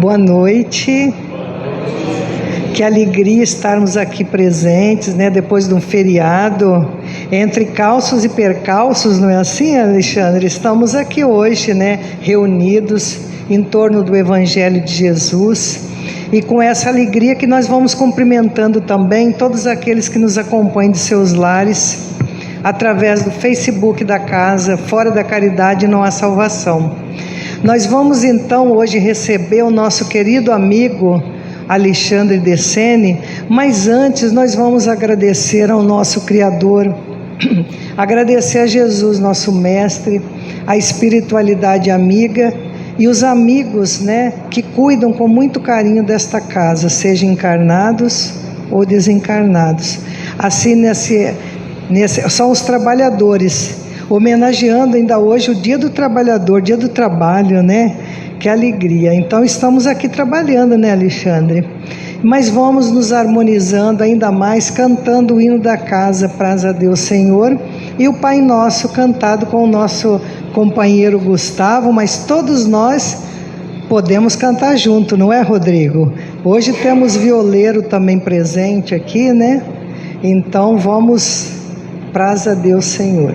Boa noite. Que alegria estarmos aqui presentes, né? Depois de um feriado, entre calços e percalços, não é assim, Alexandre? Estamos aqui hoje, né? Reunidos em torno do Evangelho de Jesus. E com essa alegria que nós vamos cumprimentando também todos aqueles que nos acompanham de seus lares, através do Facebook da casa, Fora da Caridade Não Há Salvação. Nós vamos então hoje receber o nosso querido amigo Alexandre Decene, mas antes nós vamos agradecer ao nosso Criador, agradecer a Jesus, nosso Mestre, a espiritualidade amiga e os amigos, né, que cuidam com muito carinho desta casa, sejam encarnados ou desencarnados. Assim, são os trabalhadores, homenageando ainda hoje o Dia do Trabalhador, Dia do Trabalho, né? Que alegria. Então estamos aqui trabalhando, né, Alexandre? Mas vamos nos harmonizando ainda mais, cantando o hino da casa, Praz a Deus Senhor, e o Pai Nosso cantado com o nosso companheiro Gustavo, mas todos nós podemos cantar junto, não é, Rodrigo? Hoje temos violeiro também presente aqui, né? Então vamos, Praz a Deus Senhor.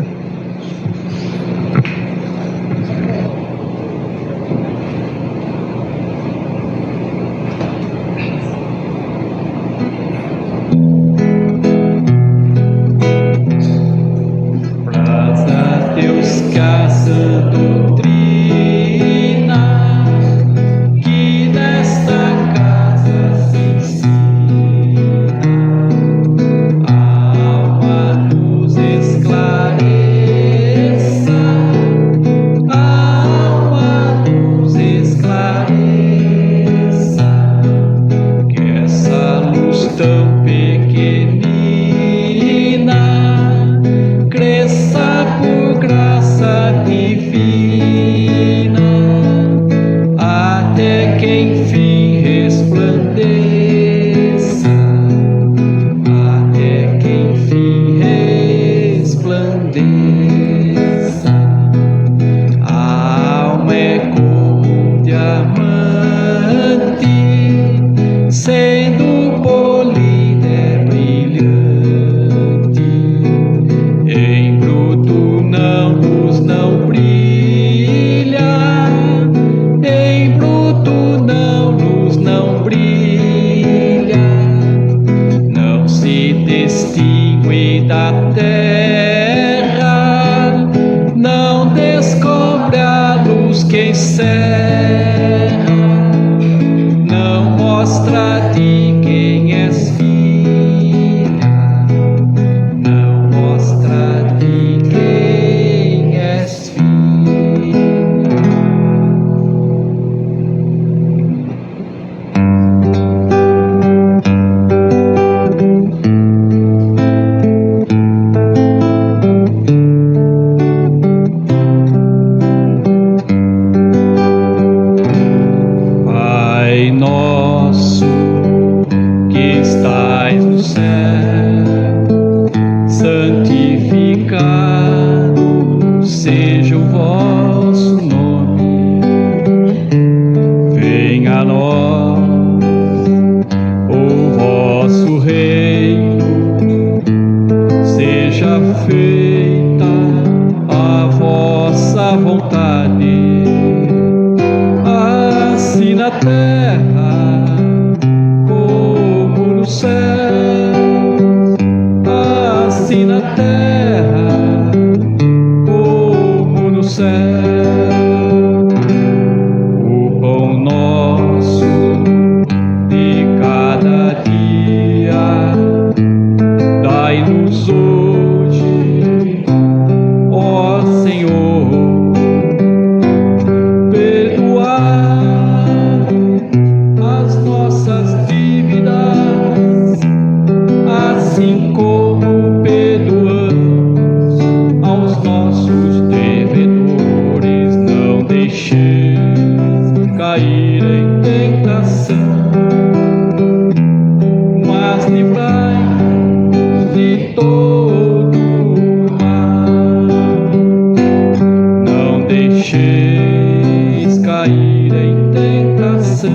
deixeis cair em tentação.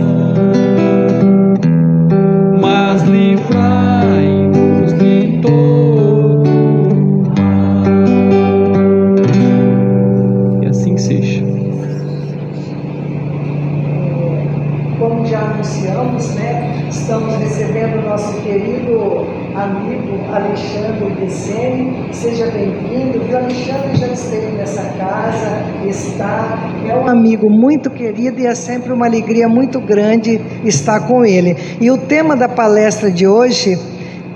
mas livrai-nos de todo mal. E assim seja. Como já anunciamos, né, estamos recebendo o nosso querido amigo Alexandre Bessene. Seja bem-vindo. O Alexandre já esteve nessa casa, é um amigo muito querido e é sempre uma alegria muito grande estar com ele. E o tema da palestra de hoje,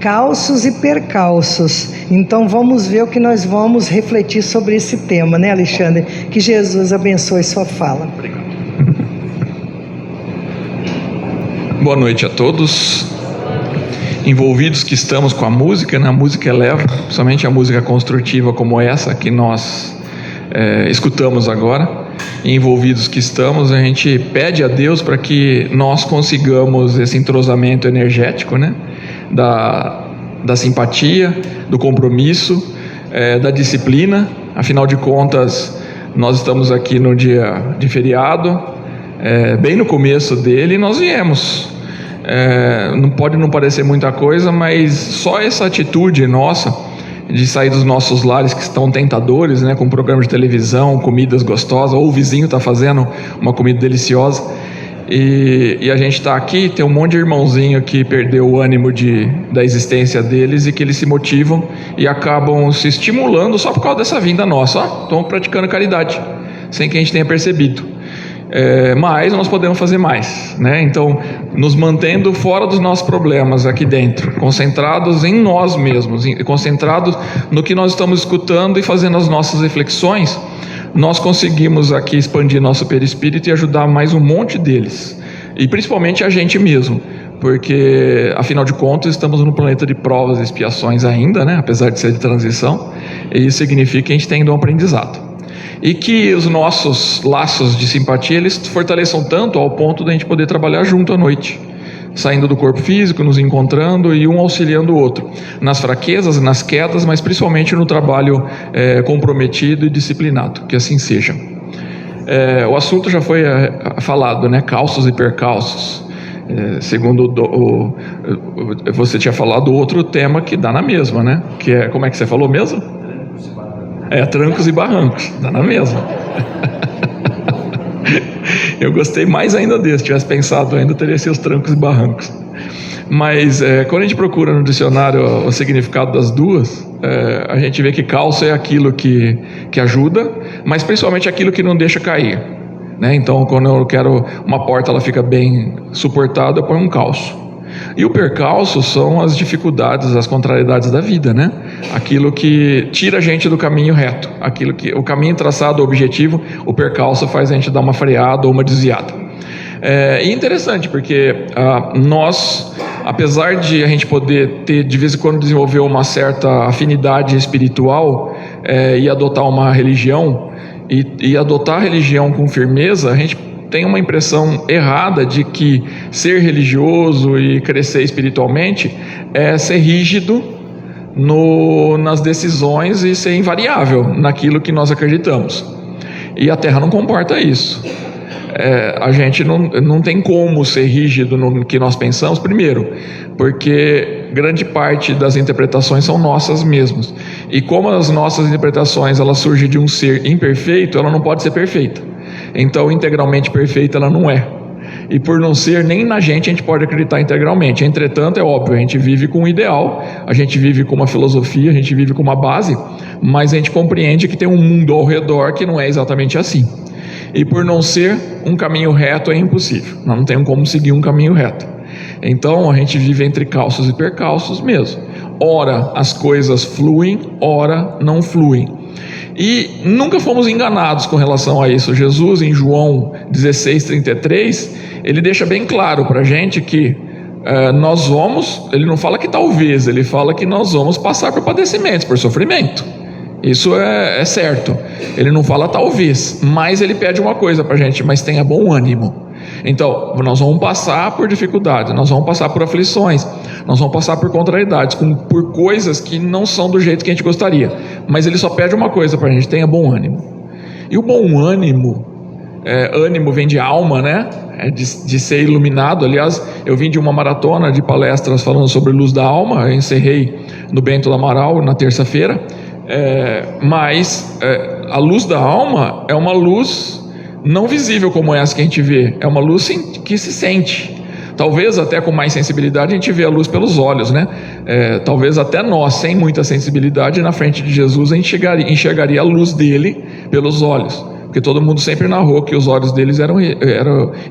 calços e percalços. Então vamos ver o que nós vamos refletir sobre esse tema, né, Alexandre? Que Jesus abençoe sua fala. Obrigado. Boa noite a todos. Envolvidos que estamos com a música, né? A música eleva, somente a música construtiva como essa que nós escutamos agora. E envolvidos que estamos, a gente pede a Deus para que nós consigamos esse entrosamento energético, né? Da simpatia, do compromisso, da disciplina. Afinal de contas, nós estamos aqui no dia de feriado, bem no começo dele, e nós viemos. Não pode não parecer muita coisa, mas só essa atitude nossa de sair dos nossos lares que estão tentadores, né, com programas de televisão, comidas gostosas, ou o vizinho está fazendo uma comida deliciosa, e a gente está aqui, tem um monte de irmãozinho que perdeu o ânimo da existência deles e que eles se motivam e acabam se estimulando só por causa dessa vinda nossa. Estão praticando caridade, sem que a gente tenha percebido. Mas nós podemos fazer mais, né? Então, nos mantendo fora dos nossos problemas aqui dentro, concentrados em nós mesmos, concentrados no que nós estamos escutando e fazendo as nossas reflexões, nós conseguimos aqui expandir nosso perispírito e ajudar mais um monte deles, e principalmente a gente mesmo, porque afinal de contas estamos no planeta de provas e expiações ainda, né? Apesar de ser de transição, e isso significa que a gente tem um aprendizado. E que os nossos laços de simpatia, eles fortaleçam tanto ao ponto de a gente poder trabalhar junto à noite, saindo do corpo físico, nos encontrando e um auxiliando o outro, nas fraquezas, nas quedas, mas principalmente no trabalho comprometido e disciplinado, que assim seja. O assunto já foi falado, né? Calços e percalços. Segundo você tinha falado outro tema que dá na mesma, né? Que é, como é que você falou mesmo? Trancos e barrancos, dá na mesma. Eu gostei mais ainda desse, se tivesse pensado ainda, teria sido os trancos e barrancos. Mas quando a gente procura no dicionário o significado das duas, a gente vê que calço é aquilo que ajuda, mas principalmente aquilo que não deixa cair, né? Então, quando eu quero uma porta, ela fica bem suportada, eu ponho um calço. E o percalço são as dificuldades, as contrariedades da vida, né? Aquilo que tira a gente do caminho reto, o caminho traçado, o objetivo, o percalço faz a gente dar uma freada ou uma desviada. E interessante, porque nós, apesar de a gente poder ter, de vez em quando, desenvolver uma certa afinidade espiritual e adotar uma religião, e adotar a religião com firmeza, a gente tem uma impressão errada de que ser religioso e crescer espiritualmente é ser rígido nas decisões e ser invariável naquilo que nós acreditamos. E a Terra não comporta isso. A gente não tem como ser rígido no que nós pensamos, primeiro, porque grande parte das interpretações são nossas mesmas. E como as nossas interpretações elas surgem de um ser imperfeito, ela não pode ser perfeita. Então, integralmente perfeita ela não é. E por não ser, nem na gente a gente pode acreditar integralmente. Entretanto, é óbvio, a gente vive com um ideal, a gente vive com uma filosofia, a gente vive com uma base, mas a gente compreende que tem um mundo ao redor que não é exatamente assim. E por não ser, um caminho reto é impossível. Nós não temos como seguir um caminho reto. Então, a gente vive entre calços e percalços mesmo. Ora as coisas fluem, ora não fluem. E nunca fomos enganados com relação a isso. Jesus, em João 16:33, ele deixa bem claro para a gente que nós vamos, ele não fala que talvez, ele fala que nós vamos passar por padecimentos, por sofrimento. Isso é certo. Ele não fala talvez, mas ele pede uma coisa para a gente: mas tenha bom ânimo. Então, nós vamos passar por dificuldades, nós vamos passar por aflições, nós vamos passar por contrariedades, por coisas que não são do jeito que a gente gostaria. Mas ele só pede uma coisa para a gente: tenha bom ânimo. E o bom ânimo, ânimo vem de alma, né? de ser iluminado. Aliás, eu vim de uma maratona de palestras falando sobre luz da alma, eu encerrei no Bento do Amaral na terça-feira, mas a luz da alma é uma luz não visível como essa que a gente vê, é uma luz que se sente. Talvez até com mais sensibilidade a gente vê a luz pelos olhos, né? Talvez até nós, sem muita sensibilidade, na frente de Jesus a gente enxergaria a luz dele pelos olhos, porque todo mundo sempre narrou que os olhos deles eram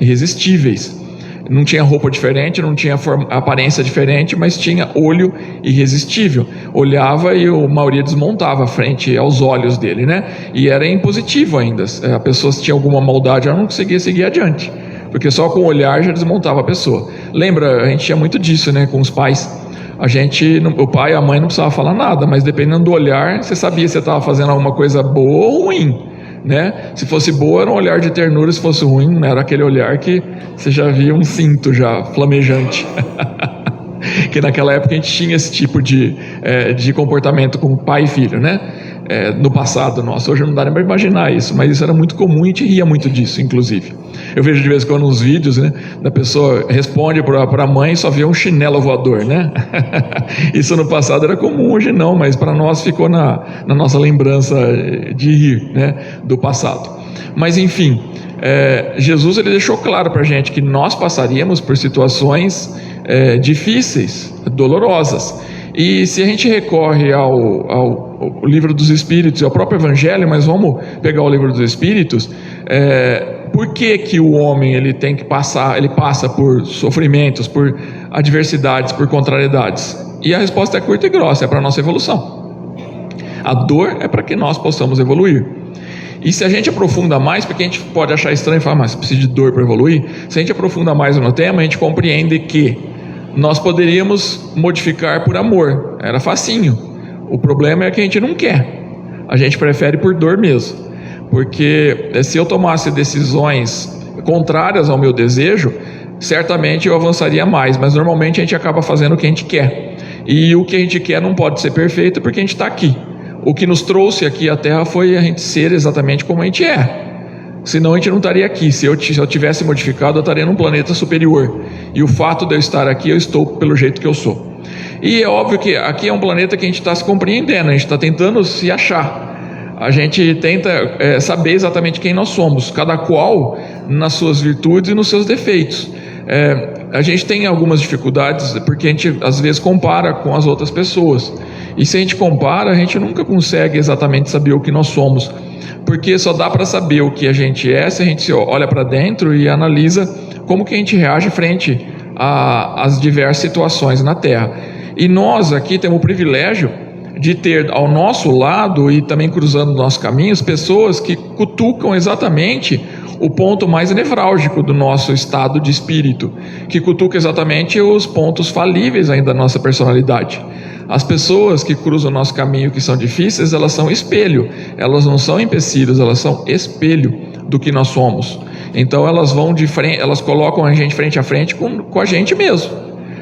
irresistíveis. Não tinha roupa diferente, não tinha aparência diferente, mas tinha olho irresistível. Olhava e a maioria desmontava frente aos olhos dele, né? E era impositivo ainda. A pessoa, se tinha alguma maldade, ela não conseguia seguir adiante, porque só com o olhar já desmontava a pessoa. Lembra, a gente tinha muito disso, né, com os pais. O pai e a mãe não precisavam falar nada, mas dependendo do olhar, você sabia se você estava fazendo alguma coisa boa ou ruim, né? Se fosse boa, era um olhar de ternura; se fosse ruim, era aquele olhar que você já via um cinto já flamejante. Que naquela época a gente tinha esse tipo de comportamento com pai e filho, né? No passado nosso. Hoje não dá nem para imaginar isso, mas isso era muito comum e a gente ria muito disso, inclusive. Eu vejo de vez em quando uns vídeos, né, da pessoa responde para a mãe e só vê um chinelo voador, né? Isso no passado era comum, hoje não, mas para nós ficou na nossa lembrança de rir, né, do passado. Mas enfim, Jesus ele deixou claro para a gente que nós passaríamos por situações difíceis, dolorosas. E se a gente recorre ao livro dos Espíritos e ao próprio Evangelho, mas vamos pegar o livro dos Espíritos, por que o homem ele passa por sofrimentos, por adversidades, por contrariedades? E a resposta é curta e grossa: é para a nossa evolução. A dor é para que nós possamos evoluir. E se a gente aprofunda mais, porque a gente pode achar estranho e falar, mas precisa de dor para evoluir. Se a gente aprofunda mais no tema, a gente compreende que nós poderíamos modificar por amor, era facinho. O problema é que a gente não quer, a gente prefere por dor mesmo, porque se eu tomasse decisões contrárias ao meu desejo, certamente eu avançaria mais, mas normalmente a gente acaba fazendo o que a gente quer, e o que a gente quer não pode ser perfeito porque a gente está aqui. O que nos trouxe aqui à Terra foi a gente ser exatamente como a gente é. Senão a gente não estaria aqui. Se eu tivesse modificado, eu estaria num planeta superior. E o fato de eu estar aqui, eu estou pelo jeito que eu sou. E é óbvio que aqui é um planeta que a gente está se compreendendo, a gente está tentando se achar. A gente tenta saber exatamente quem nós somos, cada qual nas suas virtudes e nos seus defeitos. A gente tem algumas dificuldades porque a gente às vezes compara com as outras pessoas. E se a gente compara, a gente nunca consegue exatamente saber o que nós somos. Porque só dá para saber o que a gente é se a gente olha para dentro e analisa como que a gente reage frente às diversas situações na Terra. E nós aqui temos o privilégio de ter ao nosso lado e também cruzando nossos caminhos pessoas que cutucam exatamente o ponto mais nevrálgico do nosso estado de espírito, que cutuca exatamente os pontos falíveis ainda da nossa personalidade. As pessoas que cruzam o nosso caminho, que são difíceis, elas são espelho, elas não são empecilhos, elas são espelho do que nós somos. Então elas vão de frente, elas colocam a gente frente a frente com a gente mesmo.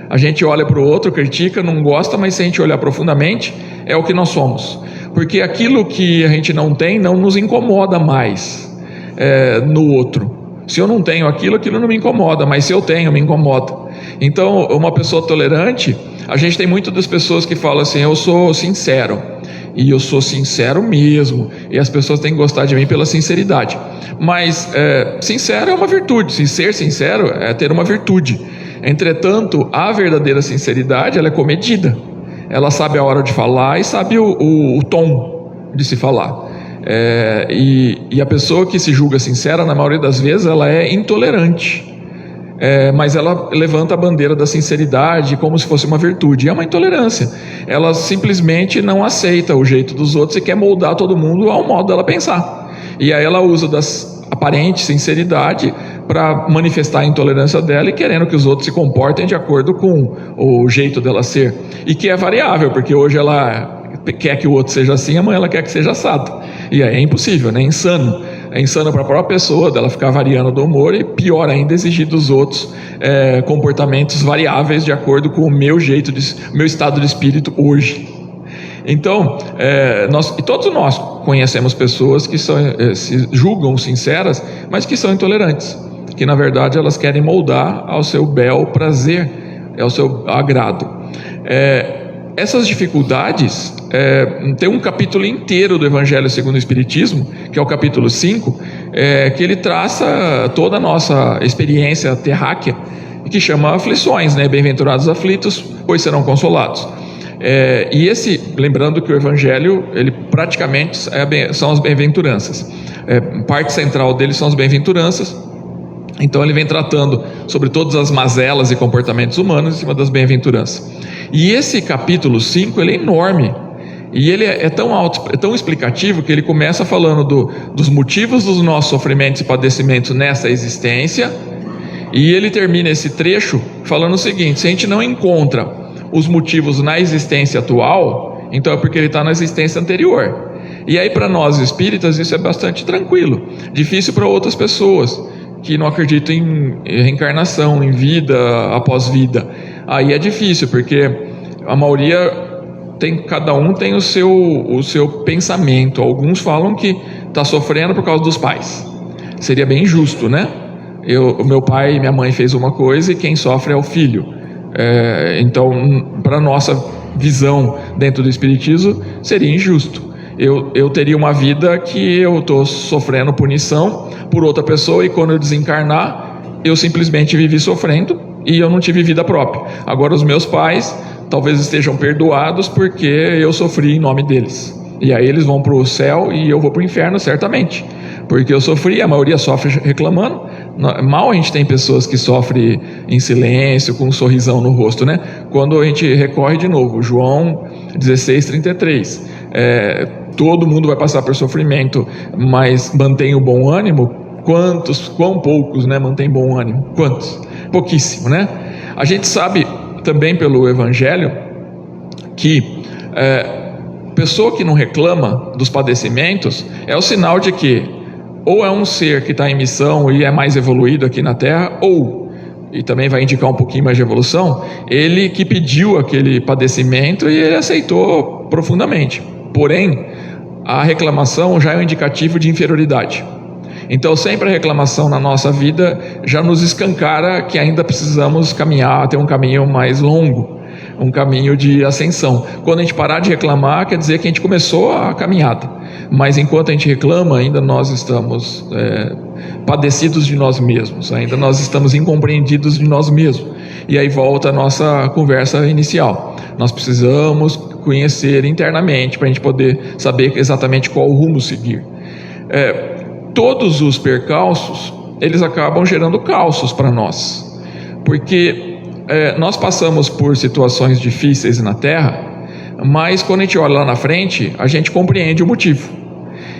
A gente olha para o outro, critica, não gosta, mas se a gente olhar profundamente, é o que nós somos. Porque aquilo que a gente não tem não nos incomoda mais no outro. Se eu não tenho aquilo não me incomoda, mas se eu tenho, me incomoda. Então, uma pessoa tolerante, a gente tem muitas das pessoas que falam assim, eu sou sincero, e eu sou sincero mesmo, e as pessoas têm que gostar de mim pela sinceridade. Mas sincero é uma virtude, ser sincero é ter uma virtude. Entretanto, a verdadeira sinceridade, ela é comedida, ela sabe a hora de falar e sabe o tom de se falar. E a pessoa que se julga sincera, na maioria das vezes, ela é intolerante. Mas ela levanta a bandeira da sinceridade como se fosse uma virtude. É uma intolerância. Ela simplesmente não aceita o jeito dos outros e quer moldar todo mundo ao modo dela pensar. E aí ela usa das aparente sinceridade para manifestar a intolerância dela e querendo que os outros se comportem de acordo com o jeito dela ser. E que é variável, porque hoje ela quer que o outro seja assim, amanhã ela quer que seja assado. E aí é impossível, né? É insano. É insano para a própria pessoa dela ficar variando do humor e pior ainda exigir dos outros comportamentos variáveis de acordo com o meu jeito, meu estado de espírito hoje. Então, todos nós conhecemos pessoas que se julgam sinceras, mas que são intolerantes. que na verdade elas querem moldar ao seu bel prazer, ao seu agrado. Essas dificuldades, tem um capítulo inteiro do Evangelho segundo o Espiritismo, que é o capítulo 5, que ele traça toda a nossa experiência terráquea, que chama aflições, né? Bem-aventurados aflitos, pois serão consolados. E lembrando que o Evangelho, ele praticamente são as bem-aventuranças. Parte central dele são as bem-aventuranças. Então ele vem tratando sobre todas as mazelas e comportamentos humanos em cima das bem-aventuranças. E esse capítulo 5, ele é enorme. E ele é tão explicativo que ele começa falando dos motivos dos nossos sofrimentos e padecimentos nessa existência. E ele termina esse trecho falando o seguinte: se a gente não encontra os motivos na existência atual, então é porque ele está na existência anterior. E aí para nós espíritas isso é bastante tranquilo. Difícil para outras pessoas que não acreditam em reencarnação, em vida após vida. Aí é difícil, porque a maioria cada um tem o seu pensamento. Alguns falam que está sofrendo por causa dos pais. Seria bem injusto, né? O meu pai e minha mãe fez uma coisa e quem sofre é o filho. Então, para nossa visão dentro do Espiritismo, seria injusto. Eu teria uma vida que eu estou sofrendo punição por outra pessoa, e quando eu desencarnar, eu simplesmente vivi sofrendo e eu não tive vida própria. Agora os meus pais talvez estejam perdoados porque eu sofri em nome deles, e aí eles vão para o céu e eu vou para o inferno certamente, porque eu sofri. A maioria sofre reclamando. Mal a gente tem pessoas que sofrem em silêncio, com um sorrisão no rosto, né? Quando a gente recorre de novo, João 16:33, todo mundo vai passar por sofrimento, mas mantém o bom ânimo. Quão poucos, né, mantém bom ânimo? Quantos? Pouquíssimo, né? A gente sabe também pelo Evangelho que pessoa que não reclama dos padecimentos é o sinal de que ou é um ser que está em missão e é mais evoluído aqui na Terra, e também vai indicar um pouquinho mais de evolução, ele que pediu aquele padecimento e ele aceitou profundamente. Porém, a reclamação já é um indicativo de inferioridade. Então sempre a reclamação na nossa vida já nos escancara que ainda precisamos caminhar, ter um caminho mais longo, um caminho de ascensão. Quando a gente parar de reclamar, quer dizer que a gente começou a caminhada. Mas enquanto a gente reclama, ainda nós estamos padecidos de nós mesmos, ainda nós estamos incompreendidos de nós mesmos. E aí volta a nossa conversa inicial. Nós precisamos conhecer internamente para a gente poder saber exatamente qual rumo seguir. Todos os percalços, eles acabam gerando causos para nós, porque nós passamos por situações difíceis na Terra, mas quando a gente olha lá na frente, a gente compreende o motivo.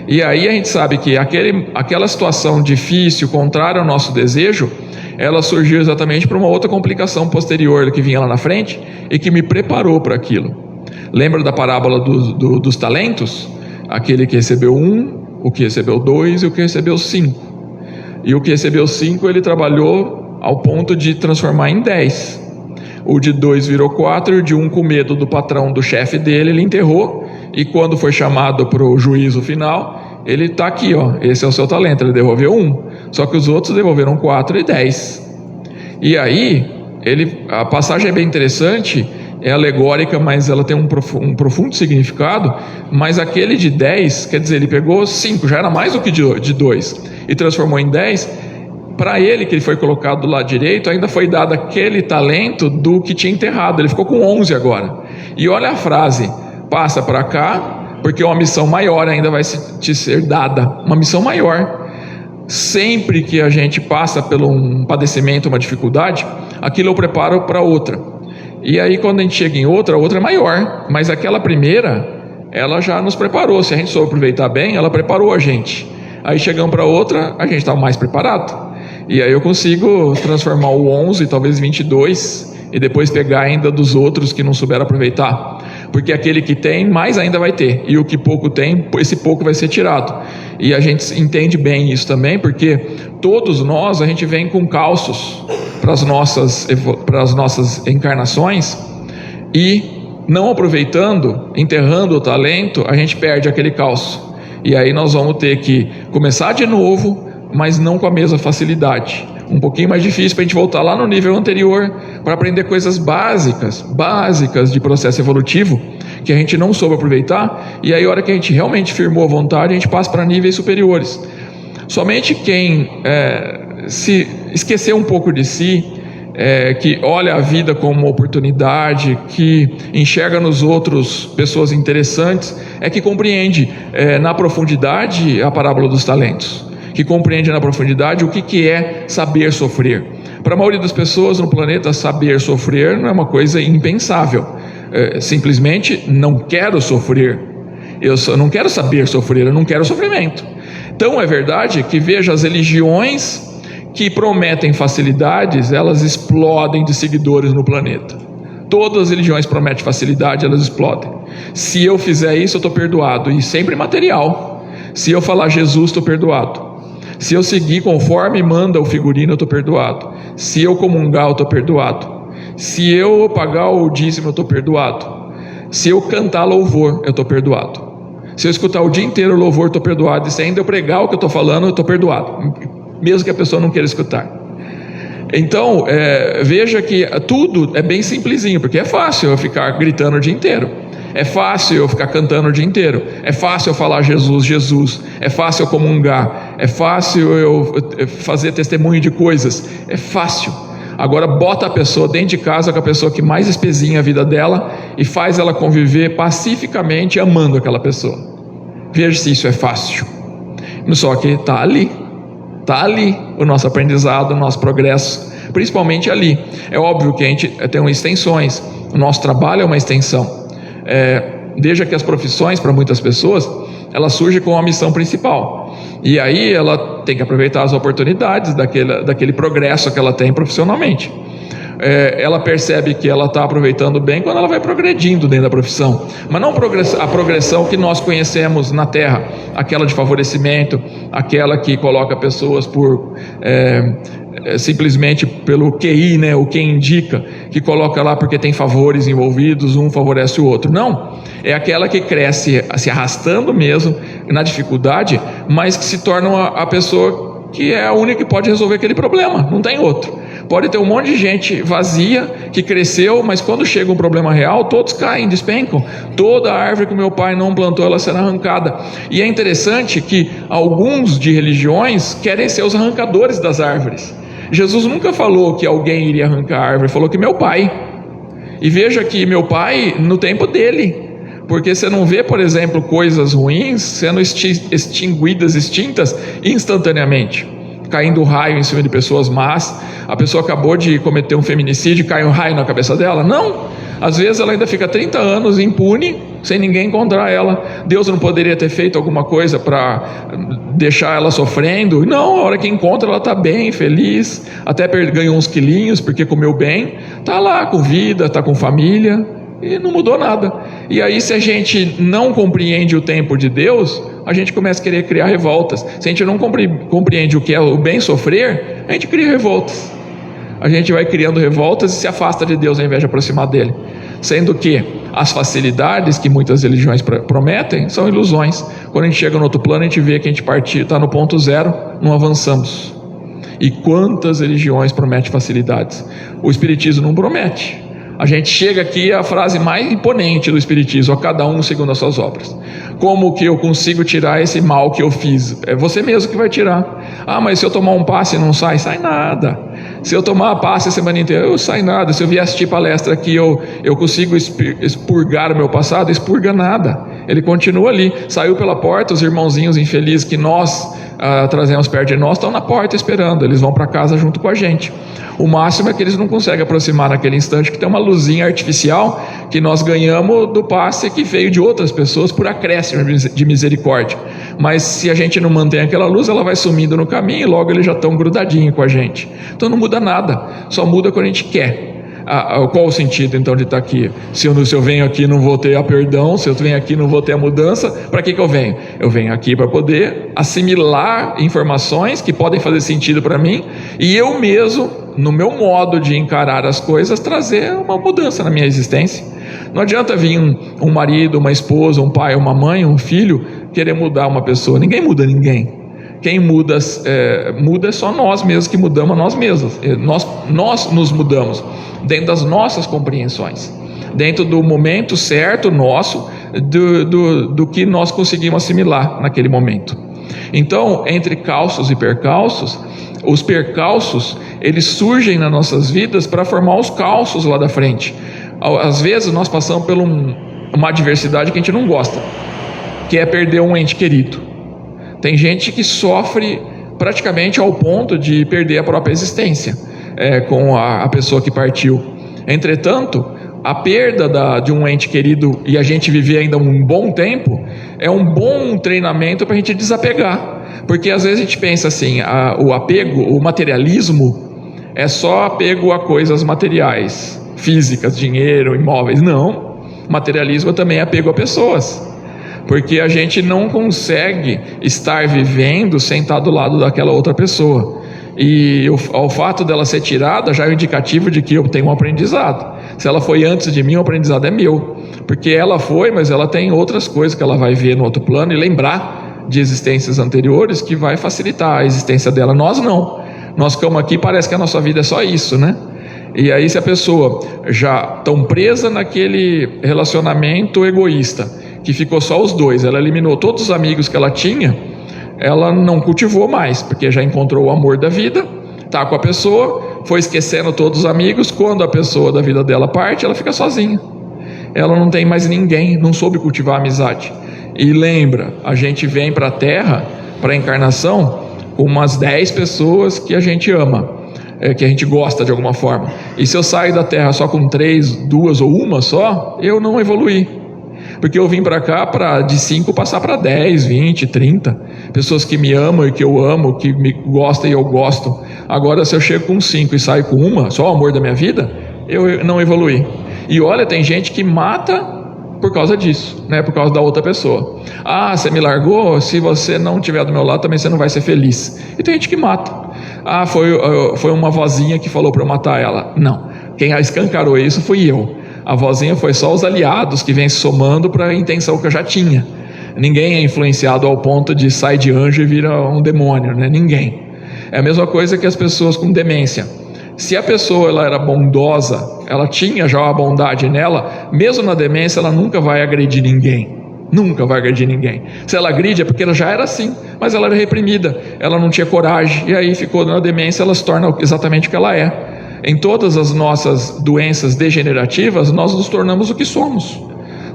E aí a gente sabe que aquela situação difícil, contrária ao nosso desejo, ela surgiu exatamente para uma outra complicação posterior que vinha lá na frente e que me preparou para aquilo. Lembra da parábola dos talentos? Aquele que recebeu 1, o que recebeu 2 e o que recebeu 5. E o que recebeu 5 ele trabalhou ao ponto de transformar em 10. O de 2 virou 4, e o de 1, com medo do patrão, do chefe dele, ele enterrou. E quando foi chamado para o juízo final, ele está aqui, ó, esse é o seu talento, ele devolveu 1. Só que os outros devolveram 4 e 10. E aí, a passagem é bem interessante, é alegórica, mas ela tem um profundo significado. Mas aquele de 10, quer dizer, ele pegou 5, já era mais do que de 2, e transformou em 10. Para ele, que ele foi colocado do lado direito, ainda foi dado aquele talento do que tinha enterrado. Ele ficou com 11 agora. E olha a frase: passa para cá, porque uma missão maior ainda vai te ser dada. Uma missão maior. Sempre que a gente passa por um padecimento, uma dificuldade, aquilo eu preparo para outra. E aí quando a gente chega em outra, a outra é maior. Mas aquela primeira, ela já nos preparou. Se a gente soube aproveitar bem, ela preparou a gente. Aí chegamos para outra, a gente estava mais preparado. E aí eu consigo transformar o 11, talvez 22, e depois pegar ainda dos outros que não souberam aproveitar. Porque aquele que tem, mais ainda vai ter. E o que pouco tem, esse pouco vai ser tirado. E a gente entende bem isso também, porque todos nós, a gente vem com calços para as nossas encarnações, e não aproveitando, enterrando o talento, a gente perde aquele calço. E aí nós vamos ter que começar de novo, mas não com a mesma facilidade. um pouquinho mais difícil para a gente voltar lá no nível anterior, para aprender coisas básicas de processo evolutivo, que a gente não soube aproveitar, e aí a hora que a gente realmente firmou a vontade, a gente passa para níveis superiores. Somente quem se esquecer um pouco de si, que olha a vida como uma oportunidade, que enxerga nos outros pessoas interessantes, é que compreende na profundidade a parábola dos talentos, que compreende na profundidade o que é saber sofrer. Para a maioria das pessoas no planeta, saber sofrer não é uma coisa impensável. Simplesmente não quero sofrer, eu não quero saber sofrer, eu não quero sofrimento. Então é verdade que, veja, as religiões que prometem facilidades, elas explodem de seguidores no planeta. Todas as religiões prometem facilidade, elas explodem. Se eu fizer isso, eu estou perdoado, e sempre material. Se eu falar Jesus, estou perdoado. Se eu seguir conforme manda o figurino, eu estou perdoado. Se eu comungar, eu estou perdoado. Se eu pagar o dízimo, eu estou perdoado. Se eu cantar louvor, eu estou perdoado. Se eu escutar o dia inteiro o louvor, eu estou perdoado. E se ainda eu pregar o que eu estou falando, eu estou perdoado, mesmo que a pessoa não queira escutar. Então, veja que tudo é bem simplesinho, porque é fácil eu ficar gritando o dia inteiro, é fácil eu ficar cantando o dia inteiro, é fácil eu falar Jesus, Jesus, é fácil eu comungar, é fácil eu fazer testemunho de coisas, é fácil. Agora bota a pessoa dentro de casa com a pessoa que mais espezinha a vida dela e faz ela conviver pacificamente amando aquela pessoa. Veja se isso é fácil. Só que está ali o nosso aprendizado, o nosso progresso, principalmente ali. É óbvio que a gente tem extensões, o nosso trabalho é uma extensão. Veja que as profissões, para muitas pessoas, elas surgem com a missão principal, e aí ela tem que aproveitar as oportunidades daquele progresso que ela tem profissionalmente. Ela percebe que ela está aproveitando bem quando ela vai progredindo dentro da profissão, mas não a progressão que nós conhecemos na Terra, aquela de favorecimento, aquela que coloca pessoas por simplesmente pelo QI, né, o que indica, que coloca lá porque tem favores envolvidos, um favorece o outro. Não, é aquela que cresce se arrastando mesmo na dificuldade, mas que se torna a pessoa que é a única que pode resolver aquele problema, não tem outro. Pode ter um monte de gente vazia que cresceu, mas quando chega um problema real, todos caem, despencam. Toda árvore que o meu pai não plantou, ela será arrancada. E é interessante que alguns de religiões querem ser os arrancadores das árvores. Jesus nunca falou que alguém iria arrancar a árvore, falou que meu pai. E veja que meu pai no tempo dele, porque você não vê, por exemplo, coisas ruins sendo extintas instantaneamente, caindo raio em cima de pessoas más. A pessoa acabou de cometer um feminicídio, cai um raio na cabeça dela? Não, às vezes ela ainda fica 30 anos impune, sem ninguém encontrar ela. Deus não poderia ter feito alguma coisa para deixar ela sofrendo? Não, a hora que encontra ela está bem, feliz, até ganhou uns quilinhos porque comeu bem, está lá com vida, está com família, e não mudou nada. E aí, se a gente não compreende o tempo de Deus, a gente começa a querer criar revoltas. Se a gente não compreende o que é o bem sofrer, a gente cria revoltas. A gente vai criando revoltas e se afasta de Deus ao invés de aproximar dele, sendo que as facilidades que muitas religiões prometem são ilusões. Quando a gente chega no outro plano, a gente vê que a gente está no ponto zero, não avançamos. E quantas religiões prometem facilidades? O Espiritismo não promete. A gente chega aqui a frase mais imponente do Espiritismo: a cada um segundo as suas obras. Como que eu consigo tirar esse mal que eu fiz? É você mesmo que vai tirar. Ah, mas se eu tomar um passe não sai? Sai nada. Se eu tomar passe a semana inteira, eu sai nada. Se eu vier assistir palestra aqui, eu consigo expurgar o meu passado? Expurga nada. Ele continua ali. Saiu pela porta, os irmãozinhos infelizes que nós trazemos perto de nós estão na porta esperando. Eles vão para casa junto com a gente. O máximo é que eles não conseguem aproximar naquele instante, que tem uma luzinha artificial que nós ganhamos do passe que veio de outras pessoas por acréscimo de misericórdia. Mas se a gente não mantém aquela luz, ela vai sumindo no caminho e logo eles já estão grudadinhos com a gente. Então não muda nada, só muda quando a gente quer. Qual o sentido então de estar aqui? Se eu venho aqui não vou ter a perdão, se eu venho aqui não vou ter a mudança, para que eu venho? Eu venho aqui para poder assimilar informações que podem fazer sentido para mim, e eu mesmo, no meu modo de encarar as coisas, trazer uma mudança na minha existência. Não adianta vir um marido, uma esposa, um pai, uma mãe, um filho querer mudar uma pessoa. Ninguém muda ninguém. quem muda é só nós mesmos que mudamos a nós mesmos. Nós nos mudamos dentro das nossas compreensões, dentro do momento certo nosso, do que nós conseguimos assimilar naquele momento. Então, entre calços e percalços, os percalços, eles surgem nas nossas vidas para formar os calços lá da frente. Às vezes nós passamos por uma adversidade que a gente não gosta, que é perder um ente querido. Tem gente que sofre praticamente ao ponto de perder a própria existência com a pessoa que partiu. Entretanto, a perda de um ente querido e a gente viver ainda um bom tempo é um bom treinamento para a gente desapegar. Porque às vezes a gente pensa assim, o apego, o materialismo é só apego a coisas materiais, físicas, dinheiro, imóveis. Não, materialismo também é apego a pessoas. Porque a gente não consegue estar vivendo sem estar do lado daquela outra pessoa. E o fato dela ser tirada já é um indicativo de que eu tenho um aprendizado. Se ela foi antes de mim, o aprendizado é meu. Porque ela foi, mas ela tem outras coisas que ela vai ver no outro plano e lembrar de existências anteriores que vai facilitar a existência dela. Nós não. Nós ficamos aqui, parece que a nossa vida é só isso, né? E aí, se a pessoa já tão presa naquele relacionamento egoísta, que ficou só os dois, ela eliminou todos os amigos que ela tinha, ela não cultivou mais, porque já encontrou o amor da vida, está com a pessoa, foi esquecendo todos os amigos. Quando a pessoa da vida dela parte, ela fica sozinha, ela não tem mais ninguém, não soube cultivar a amizade. E lembra, a gente vem para a Terra, para a encarnação, com umas 10 pessoas que a gente ama, que a gente gosta de alguma forma. E se eu saio da Terra só com 3, 2 ou 1 só, eu não evoluí. Porque eu vim para cá de 5 passar para 10, 20, 30 pessoas que me amam e que eu amo, que me gostam e eu gosto. Agora, se eu chego com 5 e saio com 1, só o amor da minha vida, eu não evoluí. E olha, tem gente que mata por causa disso, né? Por causa da outra pessoa. Ah, você me largou, se você não estiver do meu lado também você não vai ser feliz. E tem gente que mata. Ah, foi uma vozinha que falou para eu matar ela. Não, quem escancarou isso fui eu. A vozinha foi só os aliados que vêm se somando para a intenção que eu já tinha. Ninguém é influenciado ao ponto de sair de anjo e vira um demônio, né? Ninguém. É a mesma coisa que as pessoas com demência. Se a pessoa ela era bondosa, ela tinha já a bondade nela, mesmo na demência ela nunca vai agredir ninguém. Nunca vai agredir ninguém. Se ela agride é porque ela já era assim, mas ela era reprimida, ela não tinha coragem, e aí ficou na demência, ela se torna exatamente o que ela é. Em todas as nossas doenças degenerativas, nós nos tornamos o que somos.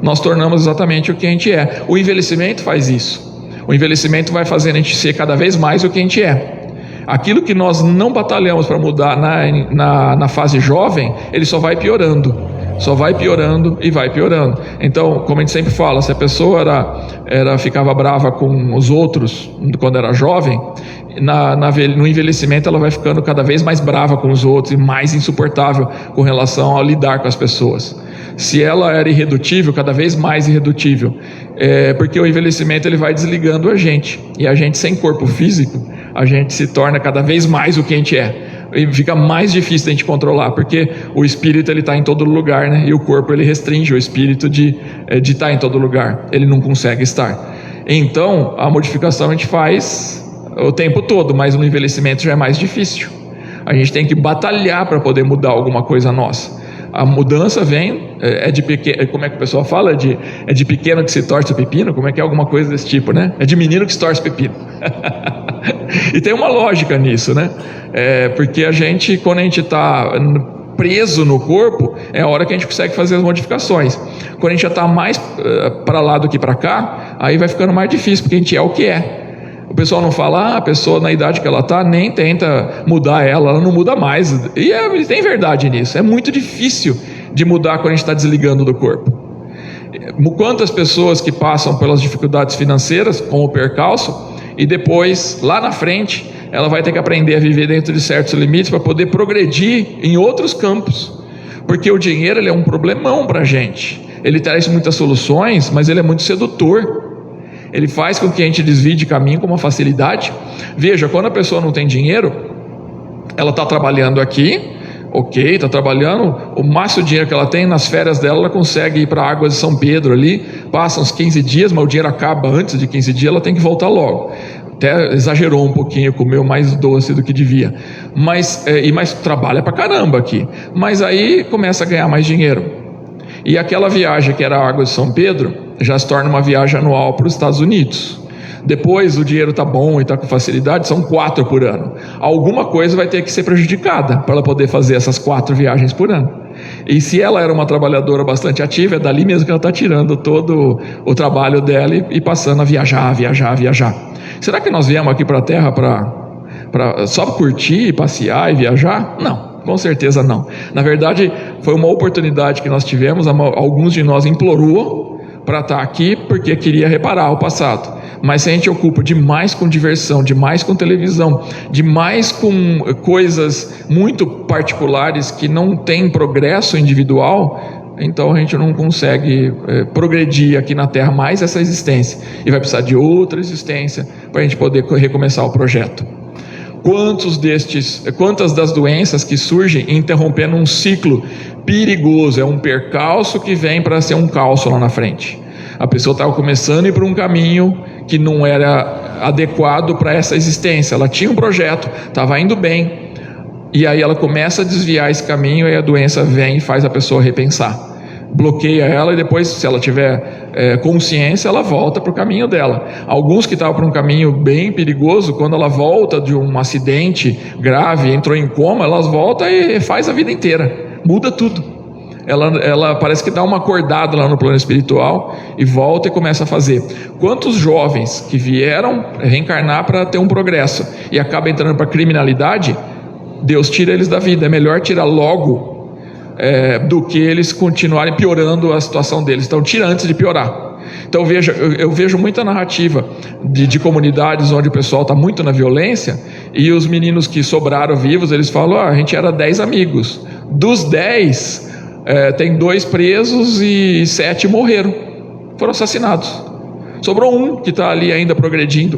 Nós tornamos exatamente o que a gente é. O envelhecimento faz isso. O envelhecimento vai fazendo a gente ser cada vez mais o que a gente é. Aquilo que nós não batalhamos para mudar na fase jovem, ele só vai piorando. Só vai piorando e vai piorando. Então, como a gente sempre fala, se a pessoa ficava brava com os outros quando era jovem, no envelhecimento ela vai ficando cada vez mais brava com os outros e mais insuportável com relação a lidar com as pessoas. Se ela era irredutível, cada vez mais irredutível, porque o envelhecimento ele vai desligando a gente, e a gente sem corpo físico, a gente se torna cada vez mais o que a gente é, e fica mais difícil de a gente controlar, porque o espírito ele está em todo lugar, né? E o corpo ele restringe o espírito de estar em todo lugar, ele não consegue estar. Então a modificação a gente faz o tempo todo, mas no envelhecimento já é mais difícil. A gente tem que batalhar para poder mudar alguma coisa nossa. A mudança vem, de pequeno, como é que o pessoal fala? É de pequeno que se torce o pepino? Como é que é alguma coisa desse tipo, né? É de menino que se torce o pepino. E tem uma lógica nisso, né? Porque a gente, quando a gente está preso no corpo, é a hora que a gente consegue fazer as modificações. Quando a gente já está mais para lá do que para cá, aí vai ficando mais difícil, porque a gente é o que é. O pessoal não fala, a pessoa na idade que ela está, nem tenta mudar ela não muda mais. E tem verdade nisso. É muito difícil de mudar quando a gente está desligando do corpo. Quantas pessoas que passam pelas dificuldades financeiras, com o percalço, e depois, lá na frente, ela vai ter que aprender a viver dentro de certos limites para poder progredir em outros campos. Porque o dinheiro ele é um problemão para a gente. Ele traz muitas soluções, mas ele é muito sedutor. Ele faz com que a gente desvie de caminho com uma facilidade. Veja, quando a pessoa não tem dinheiro, ela está trabalhando aqui, ok, está trabalhando, o máximo dinheiro que ela tem, nas férias dela, ela consegue ir para a Águas de São Pedro ali, passa uns 15 dias, mas o dinheiro acaba antes de 15 dias, ela tem que voltar logo. até exagerou um pouquinho, comeu mais doce do que devia, mas trabalha pra caramba aqui. Mas aí começa a ganhar mais dinheiro. E aquela viagem que era a Água de São Pedro já se torna uma viagem anual para os Estados Unidos. Depois o dinheiro está bom e está com facilidade, são 4 por ano. Alguma coisa vai ter que ser prejudicada para ela poder fazer essas 4 viagens por ano. E se ela era uma trabalhadora bastante ativa, é dali mesmo que ela está tirando todo o trabalho dela e passando a viajar. Será que nós viemos aqui para a Terra para só curtir, passear e viajar? Não, com certeza não. Na verdade, foi uma oportunidade que nós tivemos, alguns de nós implorou para estar aqui porque queria reparar o passado. Mas se a gente ocupa demais com diversão, demais com televisão, demais com coisas muito particulares que não tem progresso individual, então a gente não consegue progredir aqui na Terra mais essa existência. E vai precisar de outra existência para a gente poder recomeçar o projeto. Quantas das doenças que surgem interrompendo um ciclo perigoso, é um percalço que vem para ser um calço lá na frente. A pessoa estava começando a ir por um caminho que não era adequado para essa existência. Ela tinha um projeto, estava indo bem, e aí ela começa a desviar esse caminho, e a doença vem e faz a pessoa repensar. Bloqueia ela, e depois, se ela tiver consciência, ela volta para o caminho dela. Alguns que estavam por um caminho bem perigoso, quando ela volta de um acidente grave, entrou em coma, elas voltam e faz a vida inteira, muda tudo. Ela parece que dá uma acordada lá no plano espiritual e volta e começa a fazer. Quantos jovens que vieram reencarnar para ter um progresso e acabam entrando para a criminalidade, Deus tira eles da vida. É melhor tirar logo do que eles continuarem piorando a situação deles. Então tira antes de piorar. Então eu vejo muita narrativa de comunidades onde o pessoal está muito na violência, e os meninos que sobraram vivos, eles falam: a gente era 10 amigos, dos 10... tem 2 presos e 7 morreram, foram assassinados. Sobrou um que está ali ainda progredindo,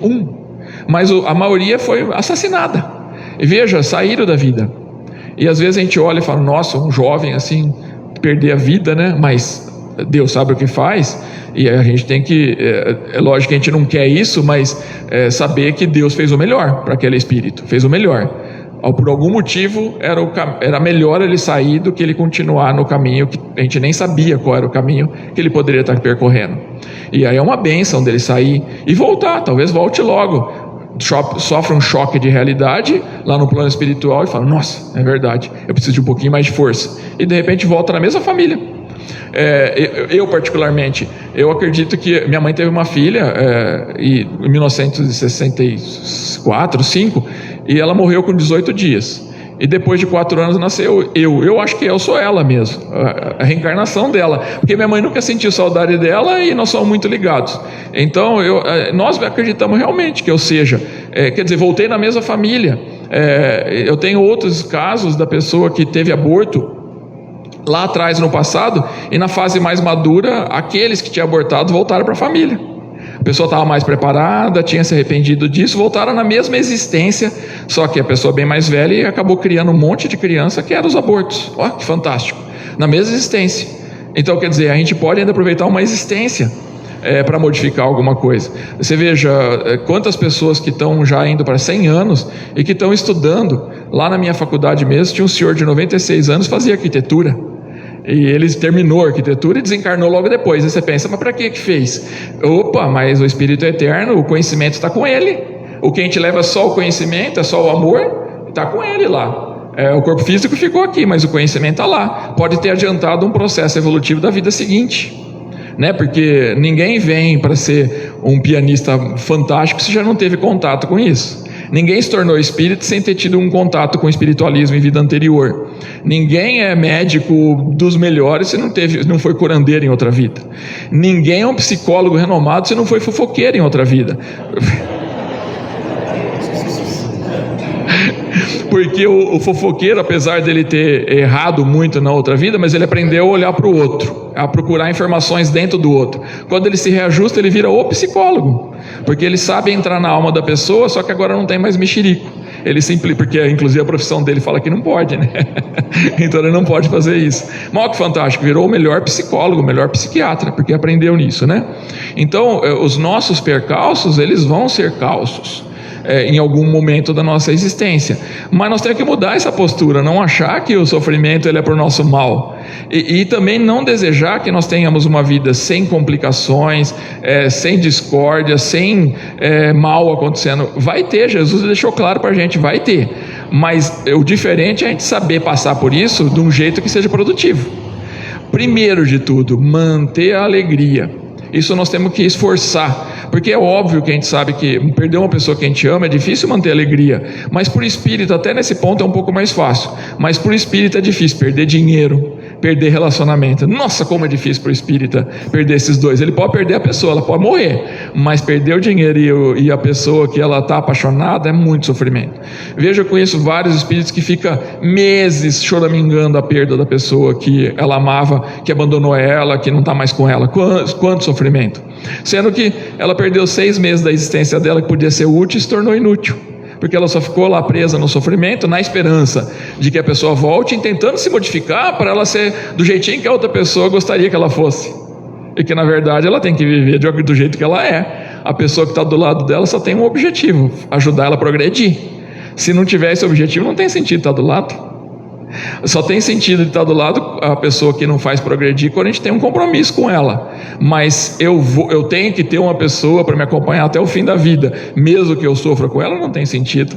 mas a maioria foi assassinada. E veja, saíram da vida. E às vezes a gente olha e fala: nossa, um jovem assim perder a vida, né? Mas Deus sabe o que faz, e a gente tem que, é lógico que a gente não quer isso, mas saber que Deus fez o melhor para aquele espírito, fez o melhor. Por algum motivo era melhor ele sair do que ele continuar no caminho que a gente nem sabia qual era o caminho que ele poderia estar percorrendo. E aí é uma bênção dele sair e voltar, talvez volte logo, sofre um choque de realidade lá no plano espiritual e fala: nossa, é verdade, eu preciso de um pouquinho mais de força, e de repente volta na mesma família. Eu particularmente, eu acredito que minha mãe teve uma filha em 1964, 5, e ela morreu com 18 dias. E depois de 4 anos nasceu eu acho que eu sou ela mesmo, a reencarnação dela, porque minha mãe nunca sentiu saudade dela e nós somos muito ligados. Então nós acreditamos realmente que eu seja, quer dizer, voltei na mesma família. Eu tenho outros casos da pessoa que teve aborto lá atrás no passado, e na fase mais madura, aqueles que tinham abortado voltaram para a família. A pessoa estava mais preparada, tinha se arrependido disso, voltaram na mesma existência, só que a pessoa bem mais velha, e acabou criando um monte de criança que eram os abortos. Olha que fantástico, na mesma existência. Então, quer dizer, a gente pode ainda aproveitar uma existência para modificar alguma coisa. Você veja quantas pessoas que estão já indo para 100 anos e que estão estudando. Lá na minha faculdade mesmo, tinha um senhor de 96 anos que fazia arquitetura. E ele terminou a arquitetura e desencarnou logo depois. Aí você pensa: mas para que fez? Opa, mas o Espírito é eterno, o conhecimento está com ele. O que a gente leva é só o conhecimento, é só o amor, está com ele lá. O corpo físico ficou aqui, mas o conhecimento está lá. Pode ter adiantado um processo evolutivo da vida seguinte, né? Porque ninguém vem para ser um pianista fantástico se já não teve contato com isso. Ninguém se tornou espírito sem ter tido um contato com o espiritualismo em vida anterior. Ninguém é médico dos melhores se não foi curandeiro em outra vida. Ninguém é um psicólogo renomado se não foi fofoqueiro em outra vida. Porque o fofoqueiro, apesar dele ter errado muito na outra vida, mas ele aprendeu a olhar para o outro, a procurar informações dentro do outro. Quando ele se reajusta, ele vira o psicólogo, porque ele sabe entrar na alma da pessoa, só que agora não tem mais mexerico. Porque inclusive a profissão dele fala que não pode, né? Então ele não pode fazer isso. Mas que fantástico, virou o melhor psicólogo, o melhor psiquiatra, porque aprendeu nisso, né? Então os nossos percalços, eles vão ser calços. em algum momento da nossa existência. Mas nós temos que mudar essa postura, não achar que o sofrimento ele é para o nosso mal, e também não desejar que nós tenhamos uma vida sem complicações, sem discórdia, sem mal acontecendo. Vai ter, Jesus deixou claro para a gente, vai ter, mas o diferente é a gente saber passar por isso de um jeito que seja produtivo. Primeiro de tudo, manter a alegria. Isso nós temos que esforçar, porque é óbvio que a gente sabe que perder uma pessoa que a gente ama é difícil manter a alegria, mas por espírito, até nesse ponto é um pouco mais fácil, mas por espírito é difícil perder dinheiro, perder relacionamento. Nossa, como é difícil para o espírita perder esses dois. Ele pode perder a pessoa, ela pode morrer, mas perder o dinheiro e a pessoa que ela está apaixonada é muito sofrimento. Veja com isso vários espíritos que ficam meses choramingando a perda da pessoa que ela amava, que abandonou ela, que não está mais com ela. Quanto sofrimento, sendo que ela perdeu 6 meses da existência dela que podia ser útil e se tornou inútil, porque ela só ficou lá presa no sofrimento, na esperança de que a pessoa volte, tentando se modificar para ela ser do jeitinho que a outra pessoa gostaria que ela fosse, e que na verdade ela tem que viver do jeito que ela é. A pessoa que está do lado dela só tem um objetivo: ajudar ela a progredir. Se não tiver esse objetivo, não tem sentido estar do lado. Só tem sentido de estar do lado a pessoa que não faz progredir quando a gente tem um compromisso com ela. Mas eu tenho que ter uma pessoa para me acompanhar até o fim da vida, mesmo que eu sofra com ela, não tem sentido.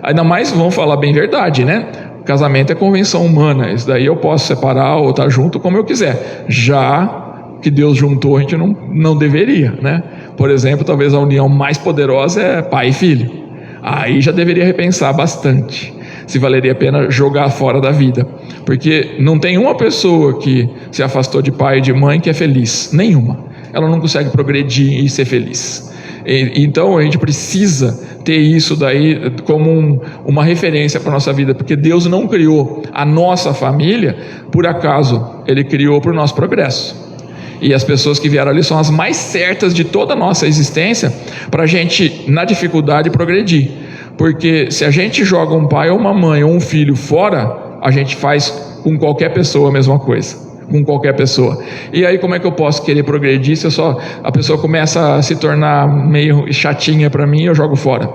Ainda mais, vamos falar bem verdade, né? Casamento é convenção humana, isso daí eu posso separar ou estar junto como eu quiser. Já que Deus juntou, a gente não deveria, né? Por exemplo, talvez a união mais poderosa é pai e filho. Aí já deveria repensar bastante se valeria a pena jogar fora da vida, porque não tem uma pessoa que se afastou de pai e de mãe que é feliz, nenhuma. Ela não consegue progredir e ser feliz. Então a gente precisa ter isso daí como uma referência para a nossa vida, porque Deus não criou a nossa família por acaso, Ele criou para o nosso progresso. E as pessoas que vieram ali são as mais certas de toda a nossa existência para a gente, na dificuldade, progredir. Porque se a gente joga um pai ou uma mãe ou um filho fora, a gente faz com qualquer pessoa a mesma coisa, com qualquer pessoa. E aí como é que eu posso querer progredir se a pessoa começa a se tornar meio chatinha para mim e eu jogo fora?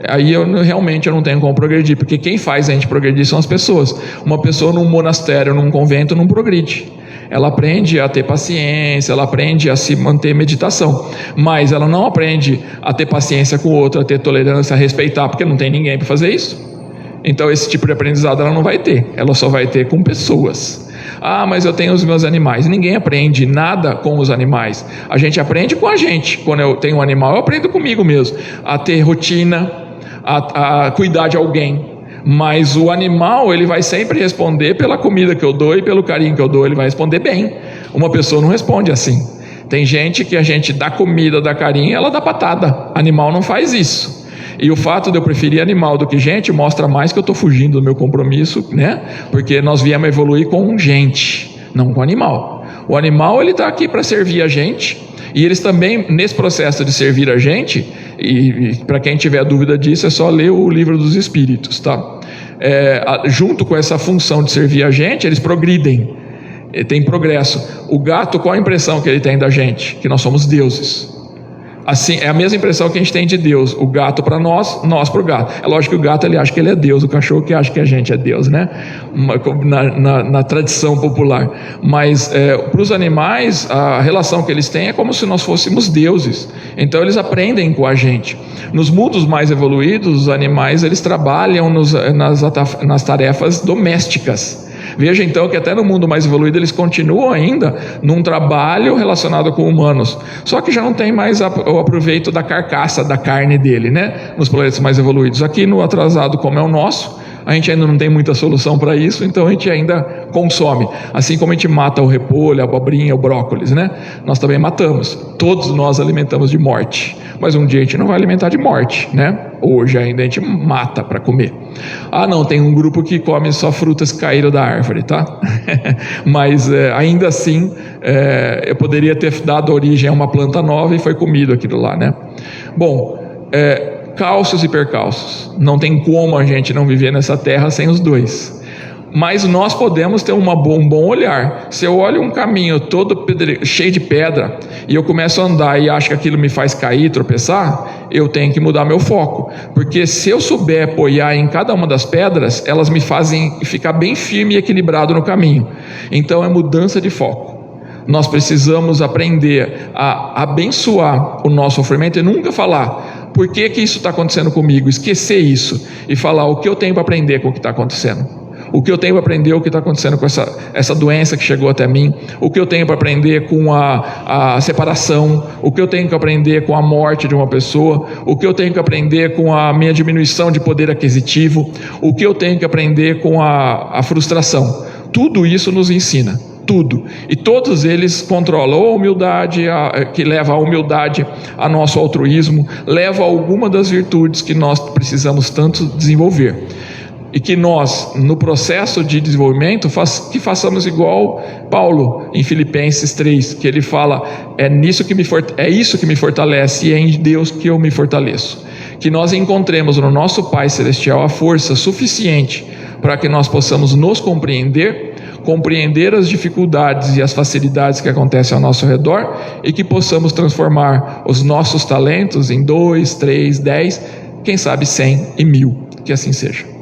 Aí realmente eu não tenho como progredir, porque quem faz a gente progredir são as pessoas. Uma pessoa num monastério, num convento, não progride. Ela aprende a ter paciência, ela aprende a se manter meditação, mas ela não aprende a ter paciência com o outro, a ter tolerância, a respeitar, porque não tem ninguém para fazer isso. Então esse tipo de aprendizado ela não vai ter, ela só vai ter com pessoas. Ah, mas eu tenho os meus animais. Ninguém aprende nada com os animais, a gente aprende com a gente. Quando eu tenho um animal, eu aprendo comigo mesmo, a ter rotina, a cuidar de alguém. Mas o animal, ele vai sempre responder pela comida que eu dou e pelo carinho que eu dou, ele vai responder bem. Uma pessoa não responde assim. Tem gente que a gente dá comida, dá carinho, ela dá patada. Animal não faz isso. E o fato de eu preferir animal do que gente mostra mais que eu estou fugindo do meu compromisso, né? Porque nós viemos evoluir com gente, não com animal. O animal, ele está aqui para servir a gente, e eles também, nesse processo de servir a gente, e para quem tiver dúvida disso, é só ler o Livro dos Espíritos, tá? Junto com essa função de servir a gente, eles progridem, tem progresso. O gato, qual a impressão que ele tem da gente? Que nós somos deuses. Assim, é a mesma impressão que a gente tem de Deus. O gato para nós, nós para o gato. É lógico que o gato ele acha que ele é Deus, o cachorro que acha que a gente é Deus, né? Na tradição popular. Mas para os animais, a relação que eles têm é como se nós fôssemos deuses. Então eles aprendem com a gente. Nos mundos mais evoluídos, os animais eles trabalham nas tarefas domésticas. Veja então que até no mundo mais evoluído eles continuam ainda num trabalho relacionado com humanos, só que já não tem mais o aproveito da carcaça, da carne dele, né? Nos planetas mais evoluídos. Aqui no atrasado como é o nosso, a gente ainda não tem muita solução para isso, então a gente ainda consome. Assim como a gente mata o repolho, a abobrinha, o brócolis, né? Nós também matamos. Todos nós alimentamos de morte. Mas um dia a gente não vai alimentar de morte, né? Hoje ainda a gente mata para comer. Ah, não, tem um grupo que come só frutas que caíram da árvore, tá? Mas ainda assim, eu poderia ter dado origem a uma planta nova e foi comido aquilo lá, né? Bom, cálcios e percálcios. Não tem como a gente não viver nessa terra sem os dois. Mas nós podemos ter um bom olhar. Se eu olho um caminho todo cheio de pedra e eu começo a andar e acho que aquilo me faz cair, tropeçar, eu tenho que mudar meu foco. Porque se eu souber apoiar em cada uma das pedras, elas me fazem ficar bem firme e equilibrado no caminho. Então é mudança de foco. Nós precisamos aprender a abençoar o nosso sofrimento e nunca falar: por que isso está acontecendo comigo? Esquecer isso e falar: o que eu tenho para aprender com o que está acontecendo? O que eu tenho para aprender, o que está acontecendo com essa doença que chegou até mim? O que eu tenho para aprender com a separação? O que eu tenho que aprender com a morte de uma pessoa? O que eu tenho que aprender com a minha diminuição de poder aquisitivo? O que eu tenho que aprender com a frustração? Tudo isso nos ensina. Tudo. E todos eles controlam a humildade, que leva a humildade a nosso altruísmo, leva a alguma das virtudes que nós precisamos tanto desenvolver. E que nós, no processo de desenvolvimento, façamos igual Paulo em Filipenses 3, que ele fala: é isso que me fortalece e é em Deus que eu me fortaleço. Que nós encontremos no nosso Pai Celestial a força suficiente para que nós possamos nos compreender as dificuldades e as facilidades que acontecem ao nosso redor, e que possamos transformar os nossos talentos em 2, 3, 10, quem sabe 100 e 1000. Que assim seja.